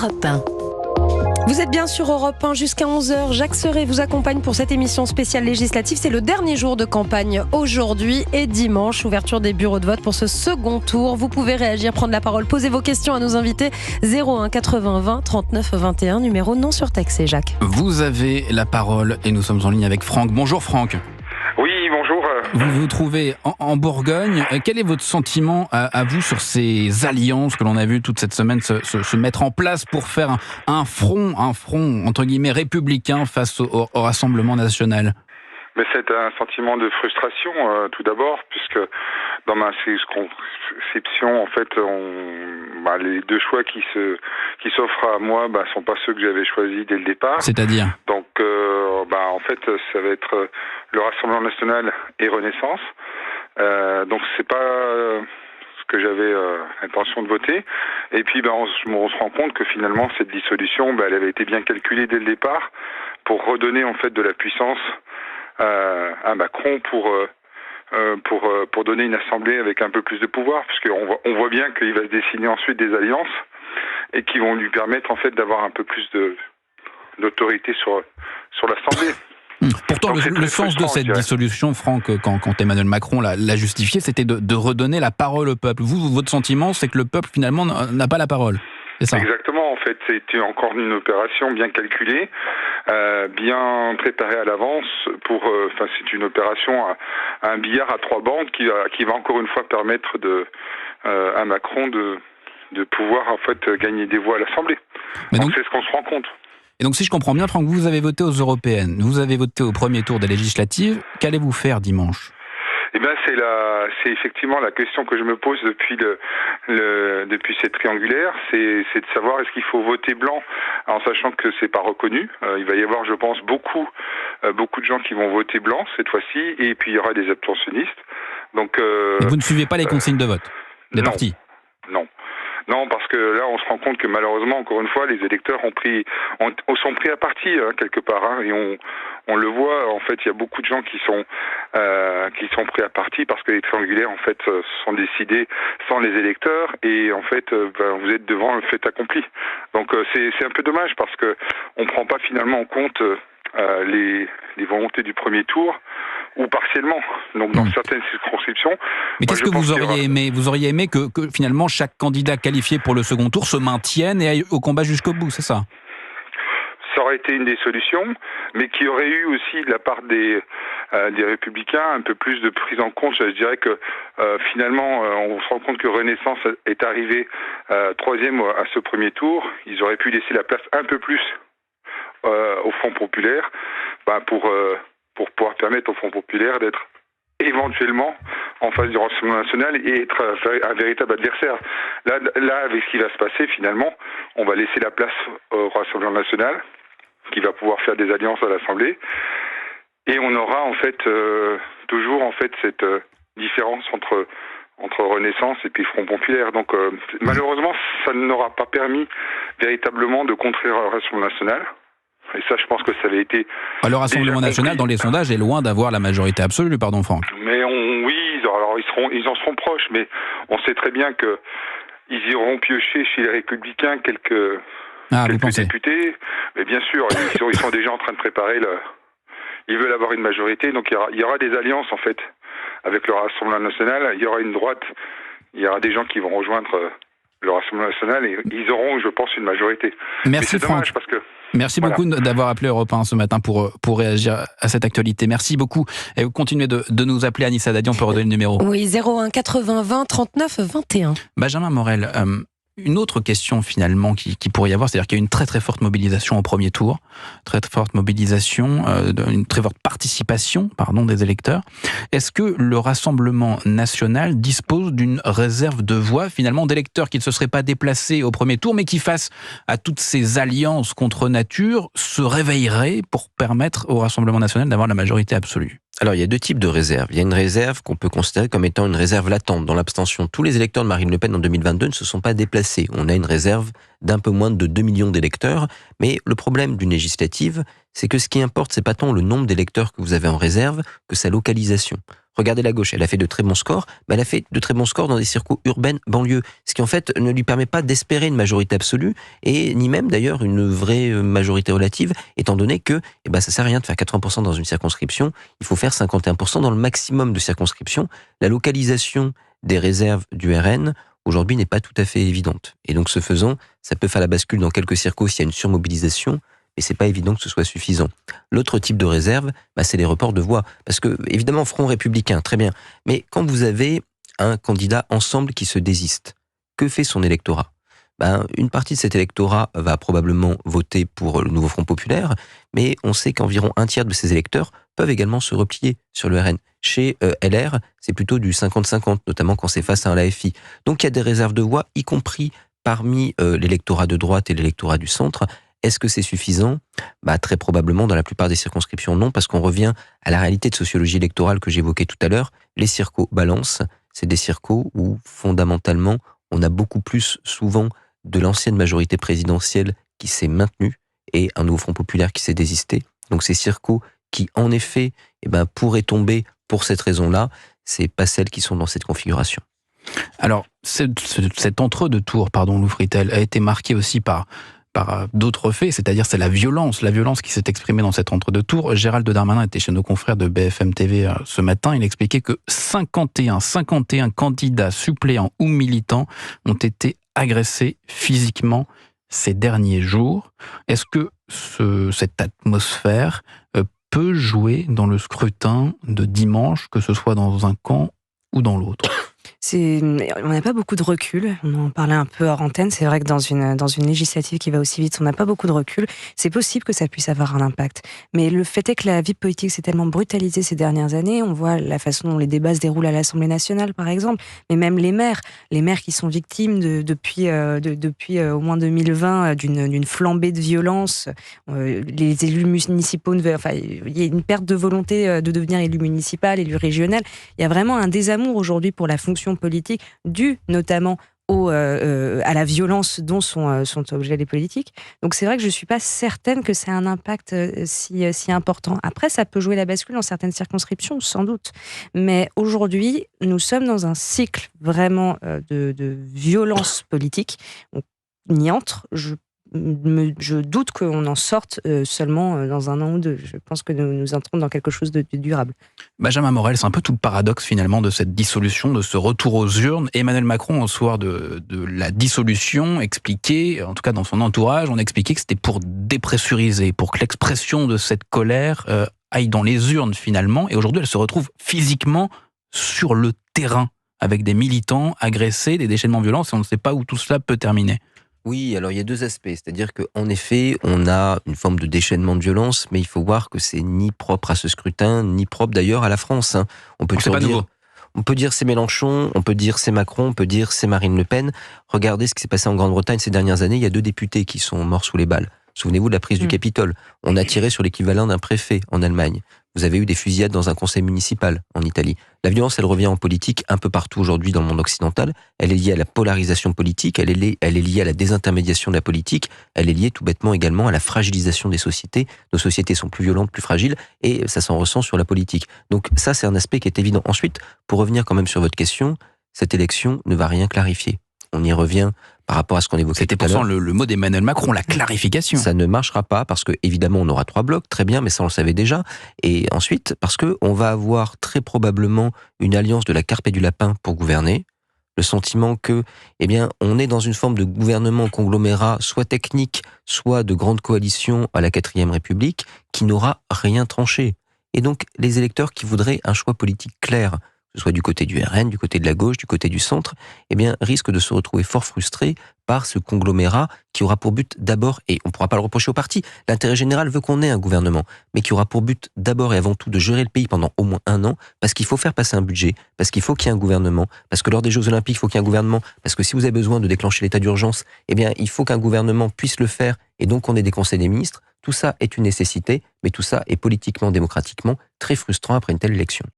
Europe 1. Vous êtes bien sur Europe 1 jusqu'à 11h. Jacques Serret vous accompagne pour cette émission spéciale législative. C'est le dernier jour de campagne aujourd'hui et dimanche, ouverture des bureaux de vote pour ce second tour. Vous pouvez réagir, prendre la parole, poser vos questions à nos invités. 01 80 20 39 21, numéro non surtaxé. Jacques. Vous avez la parole et nous sommes en ligne avec Franck. Bonjour Franck. Oui, bonjour. Vous vous trouvez en Bourgogne. Quel est votre sentiment à vous sur ces alliances que l'on a vues toute cette semaine se mettre en place pour faire un front entre guillemets républicain face au Rassemblement national? Mais c'est un sentiment de frustration tout d'abord, puisque dans ma circonscription, en fait, les deux choix qui s'offrent à moi sont pas ceux que j'avais choisis dès le départ. C'est-à-dire? Donc, en fait, ça va être le Rassemblement national et Renaissance. Donc, c'est pas ce que j'avais intention de voter. Et puis, on se rend compte que finalement, cette dissolution, elle avait été bien calculée dès le départ pour redonner en fait de la puissance à Macron pour donner une assemblée avec un peu plus de pouvoir, puisqu'on voit bien qu'il va se dessiner ensuite des alliances et qui vont lui permettre en fait d'avoir un peu plus d'autorité sur l'assemblée. Pourtant, le sens de cette dissolution, Franck, quand Emmanuel Macron l'a justifié, c'était de redonner la parole au peuple. Votre sentiment, c'est que le peuple finalement n'a pas la parole. C'est ça. Exactement, en fait, c'était encore une opération bien calculée, bien préparée à l'avance. C'est une opération à un billard à 3 bandes qui va encore une fois permettre à Macron de pouvoir en fait gagner des voix à l'Assemblée. Donc c'est ce qu'on se rend compte. Et donc si je comprends bien, Franck, vous avez voté aux européennes, vous avez voté au premier tour des législatives. Qu'allez-vous faire dimanche ? C'est effectivement la question que je me pose depuis cette triangulaire, c'est de savoir est-ce qu'il faut voter blanc en sachant que c'est pas reconnu. Il va y avoir, je pense, beaucoup de gens qui vont voter blanc cette fois-ci, et puis il y aura des abstentionnistes. Donc vous ne suivez pas les consignes de vote des partis? Non, parce que là, on se rend compte que malheureusement, encore une fois, les électeurs sont pris à partie quelque part, et on le voit. En fait, il y a beaucoup de gens qui sont pris à partie parce que les triangulaires, en fait, sont décidés sans les électeurs, et en fait, vous êtes devant le fait accompli. Donc, c'est un peu dommage parce que on prend pas finalement en compte les volontés du premier tour, ou partiellement, donc dans certaines circonscriptions. Mais qu'est-ce que vous auriez aimé ? Vous auriez aimé que finalement chaque candidat qualifié pour le second tour se maintienne et aille au combat jusqu'au bout, c'est ça ? Ça aurait été une des solutions, mais qui aurait eu aussi de la part des Républicains un peu plus de prise en compte. Je dirais que finalement, on se rend compte que Renaissance est arrivé troisième à ce premier tour. Ils auraient pu laisser la place un peu plus au Front populaire, pour pouvoir permettre au Front populaire d'être éventuellement en face du Rassemblement national et être un véritable adversaire. Là, avec ce qui va se passer, finalement, on va laisser la place au Rassemblement national, qui va pouvoir faire des alliances à l'Assemblée, et on aura en fait toujours en fait cette différence entre Renaissance et puis Front populaire. Donc malheureusement, ça n'aura pas permis véritablement de contrer le Rassemblement national. Et ça, je pense que ça avait été... Le Rassemblement national, dans les sondages, est loin d'avoir la majorité absolue, pardon Franck. Mais ils en seront proches, mais on sait très bien que ils iront piocher chez les Républicains quelques députés. Mais bien sûr, ils sont déjà en train de préparer ils veulent avoir une majorité, donc il y aura des alliances en fait avec le Rassemblement national. Il y aura une droite, il y aura des gens qui vont rejoindre le Rassemblement national et ils auront, je pense, une majorité. Merci Franck. Merci beaucoup d'avoir appelé Europe 1 ce matin pour réagir à cette actualité. Merci beaucoup. Et vous continuez de nous appeler, Anissa Dadi, on peut redonner le numéro. Oui, 01 80 20 39 21. Benjamin Morel, une autre question finalement qui pourrait y avoir, c'est-à-dire qu'il y a une très très forte mobilisation au premier tour, très forte mobilisation, une très forte participation, des électeurs. Est-ce que le Rassemblement national dispose d'une réserve de voix finalement d'électeurs qui ne se seraient pas déplacés au premier tour, mais qui face à toutes ces alliances contre nature se réveilleraient pour permettre au Rassemblement national d'avoir la majorité absolue? Alors, il y a deux types de réserves. Il y a une réserve qu'on peut considérer comme étant une réserve latente dans l'abstention. Tous les électeurs de Marine Le Pen en 2022 ne se sont pas déplacés. On a une réserve d'un peu moins de 2 millions d'électeurs. Mais le problème d'une législative, c'est que ce qui importe, c'est pas tant le nombre d'électeurs que vous avez en réserve que sa localisation. Regardez la gauche, elle a fait de très bons scores, mais elle a fait de très bons scores dans des circos urbaines, banlieues, ce qui en fait ne lui permet pas d'espérer une majorité absolue, et ni même d'ailleurs une vraie majorité relative, étant donné que ça sert à rien de faire 80% dans une circonscription, il faut faire 51% dans le maximum de circonscriptions. La localisation des réserves du RN, aujourd'hui, n'est pas tout à fait évidente. Et donc, ce faisant, ça peut faire la bascule dans quelques circos s'il y a une surmobilisation, mais c'est pas évident que ce soit suffisant. L'autre type de réserve, c'est les reports de voix. Parce que, évidemment, Front républicain, très bien. Mais quand vous avez un candidat ensemble qui se désiste, que fait son électorat ? Une partie de cet électorat va probablement voter pour le nouveau Front populaire, mais on sait qu'environ un tiers de ces électeurs peuvent également se replier sur le RN. Chez LR, c'est plutôt du 50-50, notamment quand c'est face à un LFI. Donc il y a des réserves de voix, y compris parmi l'électorat de droite et l'électorat du centre. Est-ce que c'est suffisant ? Très probablement, dans la plupart des circonscriptions, non, parce qu'on revient à la réalité de sociologie électorale que j'évoquais tout à l'heure. Les circos balancent, c'est des circos où, fondamentalement, on a beaucoup plus souvent de l'ancienne majorité présidentielle qui s'est maintenue et un nouveau Front populaire qui s'est désisté. Donc ces circos qui, en effet, pourraient tomber pour cette raison-là, c'est pas celles qui sont dans cette configuration. Alors, cet entre-deux tours, Lou Fritel, a été marqué aussi par d'autres faits, c'est-à-dire c'est la violence qui s'est exprimée dans cet entre-deux tours. Gérald Darmanin était chez nos confrères de BFM TV ce matin, il expliquait que 51 candidats suppléants ou militants ont été agressés physiquement ces derniers jours. Est-ce que cette atmosphère peut jouer dans le scrutin de dimanche, que ce soit dans un camp ou dans l'autre ? On n'a pas beaucoup de recul. On en parlait un peu hors antenne. C'est vrai que dans une législative qui va aussi vite, on n'a pas beaucoup de recul. C'est possible que ça puisse avoir un impact. Mais le fait est que la vie politique s'est tellement brutalisée ces dernières années. On voit la façon dont les débats se déroulent à l'Assemblée nationale, par exemple. Mais même les maires qui sont victimes depuis au moins 2020 d'une flambée de violence. Les élus municipaux, il y a une perte de volonté de devenir élu municipal, élu régional. Il y a vraiment un désamour aujourd'hui pour la fonction politique, due notamment à la violence dont sont objets les politiques. Donc c'est vrai que je ne suis pas certaine que ça ait un impact si important. Après, ça peut jouer la bascule dans certaines circonscriptions, sans doute. Mais aujourd'hui, nous sommes dans un cycle vraiment de violence politique. On y entre. Je doute qu'on en sorte seulement dans un an ou deux. Je pense que nous entrons dans quelque chose de durable. Benjamin Morel, c'est un peu tout le paradoxe finalement de cette dissolution, de ce retour aux urnes. Emmanuel Macron, au soir de la dissolution, expliquait, en tout cas dans son entourage, on expliquait que c'était pour dépressuriser, pour que l'expression de cette colère aille dans les urnes finalement. Et aujourd'hui, elle se retrouve physiquement sur le terrain, avec des militants agressés, des déchaînements violents, et on ne sait pas où tout cela peut terminer. Oui, alors il y a deux aspects. C'est-à-dire qu'en effet, on a une forme de déchaînement de violence, mais il faut voir que c'est ni propre à ce scrutin, ni propre d'ailleurs à la France. On peut dire c'est Mélenchon, on peut dire c'est Macron, on peut dire c'est Marine Le Pen. Regardez ce qui s'est passé en Grande-Bretagne ces dernières années. Il y a 2 députés qui sont morts sous les balles. Souvenez-vous de la prise du Capitole. On a tiré sur l'équivalent d'un préfet en Allemagne. Vous avez eu des fusillades dans un conseil municipal en Italie. La violence, elle revient en politique un peu partout aujourd'hui dans le monde occidental. Elle est liée à la polarisation politique, elle est liée à la désintermédiation de la politique, elle est liée tout bêtement également à la fragilisation des sociétés. Nos sociétés sont plus violentes, plus fragiles, et ça s'en ressent sur la politique. Donc ça, c'est un aspect qui est évident. Ensuite, pour revenir quand même sur votre question, cette élection ne va rien clarifier. On y revient par rapport à ce qu'on évoquait C'était tout à l'heure. C'était pourtant le mot d'Emmanuel Macron, la clarification. Ça ne marchera pas parce que, évidemment, on aura 3 blocs, très bien, mais ça on le savait déjà. Et ensuite, parce que on va avoir très probablement une alliance de la carpe et du lapin pour gouverner. Le sentiment que, on est dans une forme de gouvernement conglomérat, soit technique, soit de grande coalition à la 4e République, qui n'aura rien tranché. Et donc, les électeurs qui voudraient un choix politique clair, que ce soit du côté du RN, du côté de la gauche, du côté du centre, risquent de se retrouver fort frustrés par ce conglomérat qui aura pour but d'abord, et on ne pourra pas le reprocher au parti, l'intérêt général veut qu'on ait un gouvernement, mais qui aura pour but d'abord et avant tout de gérer le pays pendant au moins 1 an, parce qu'il faut faire passer un budget, parce qu'il faut qu'il y ait un gouvernement, parce que lors des Jeux Olympiques, il faut qu'il y ait un gouvernement, parce que si vous avez besoin de déclencher l'état d'urgence, il faut qu'un gouvernement puisse le faire, et donc on ait des conseils des ministres. Tout ça est une nécessité, mais tout ça est politiquement, démocratiquement très frustrant après une telle élection.